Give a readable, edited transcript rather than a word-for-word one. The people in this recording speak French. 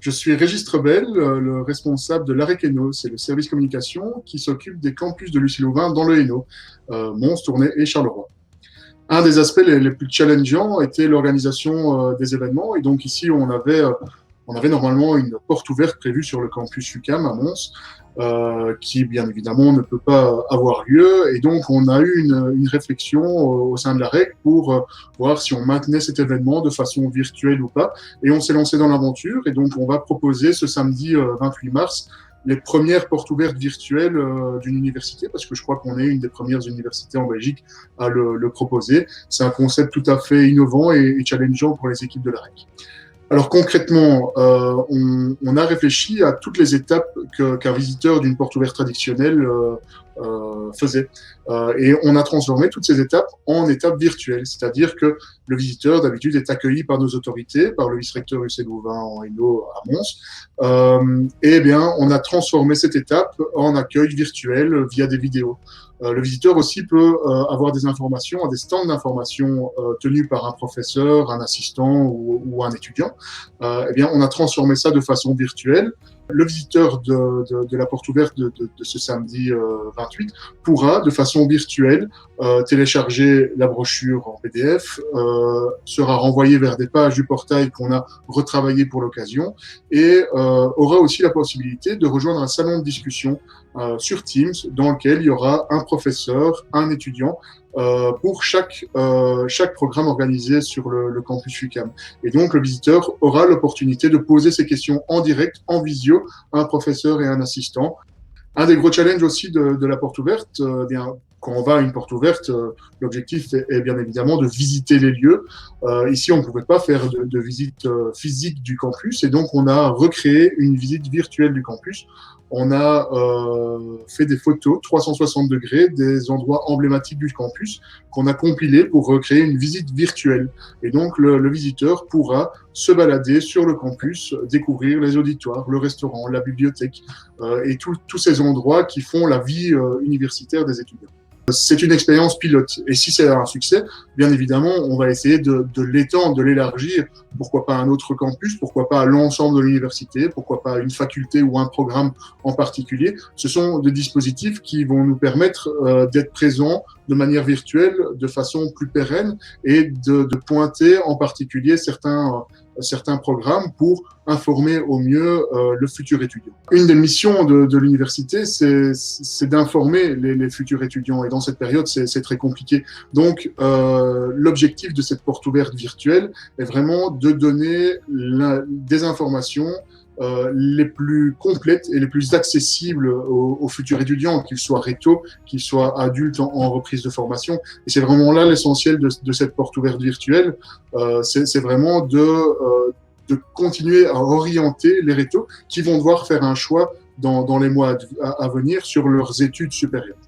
Je suis Régis Trebel, le responsable de l'AREC-Hainaut. C'est le service communication qui s'occupe des campus de Lucie-Louvain dans le Hainaut, Mons, Tournai et Charleroi. Un des aspects les plus challengeants était l'organisation des événements. Et donc ici, on avait normalement une porte ouverte prévue sur le campus UQAM à Mons, qui bien évidemment ne peut pas avoir lieu. Et donc on a eu une réflexion au sein de la REC pour voir si on maintenait cet événement de façon virtuelle ou pas. Et on s'est lancé dans l'aventure. Et donc on va proposer ce samedi 28 mars les premières portes ouvertes virtuelles d'une université, parce que je crois qu'on est une des premières universités en Belgique à le proposer. C'est un concept tout à fait innovant et challengeant pour les équipes de la REC. Alors concrètement, on a réfléchi à toutes les étapes qu'un visiteur d'une porte ouverte traditionnelle faisait. Et on a transformé toutes ces étapes en étapes virtuelles, c'est-à-dire que le visiteur d'habitude est accueilli par nos autorités, par le vice-recteur Lucie-Louvain en Hainaut à Mons. Et bien, on a transformé cette étape en accueil virtuel via des vidéos. Le visiteur aussi peut avoir des informations, des stands d'information tenus par un professeur, un assistant ou un étudiant. Eh bien, on a transformé ça de façon virtuelle. Le visiteur de la porte ouverte de ce samedi 28 pourra, de façon virtuelle, télécharger la brochure en PDF, sera renvoyé vers des pages du portail qu'on a retravaillé pour l'occasion et aura aussi la possibilité de rejoindre un salon de discussion sur Teams dans lequel il y aura un professeur, un étudiant pour chaque programme organisé sur le campus UQAM. Et donc, le visiteur aura l'opportunité de poser ses questions en direct, en visio, à un professeur et un assistant. Un des gros challenges aussi de la porte ouverte, quand on va à une porte ouverte, l'objectif est bien évidemment de visiter les lieux. Ici, on ne pouvait pas faire de visite physique du campus et donc on a recréé une visite virtuelle du campus. On a fait des photos 360 degrés des endroits emblématiques du campus qu'on a compilés pour recréer une visite virtuelle. Et donc, le visiteur pourra se balader sur le campus, découvrir les auditoires, le restaurant, la bibliothèque et tous ces endroits qui font la vie universitaire des étudiants. C'est une expérience pilote. Et si c'est un succès, bien évidemment, on va essayer de l'étendre, de l'élargir. Pourquoi pas à un autre campus? Pourquoi pas à l'ensemble de l'université? Pourquoi pas à une faculté ou un programme en particulier? Ce sont des dispositifs qui vont nous permettre d'être présents de manière virtuelle, de façon plus pérenne et de pointer en particulier certains programmes pour informer au mieux le futur étudiant. Une des missions de l'université, c'est d'informer les futurs étudiants. Et dans cette période, c'est très compliqué. Donc, l'objectif de cette porte ouverte virtuelle est vraiment de donner des informations les plus complètes et les plus accessibles aux futurs étudiants, qu'ils soient réto, qu'ils soient adultes en reprise de formation. Et c'est vraiment là l'essentiel de cette porte ouverte virtuelle. C'est vraiment de continuer à orienter les rétos qui vont devoir faire un choix dans les mois à venir sur leurs études supérieures.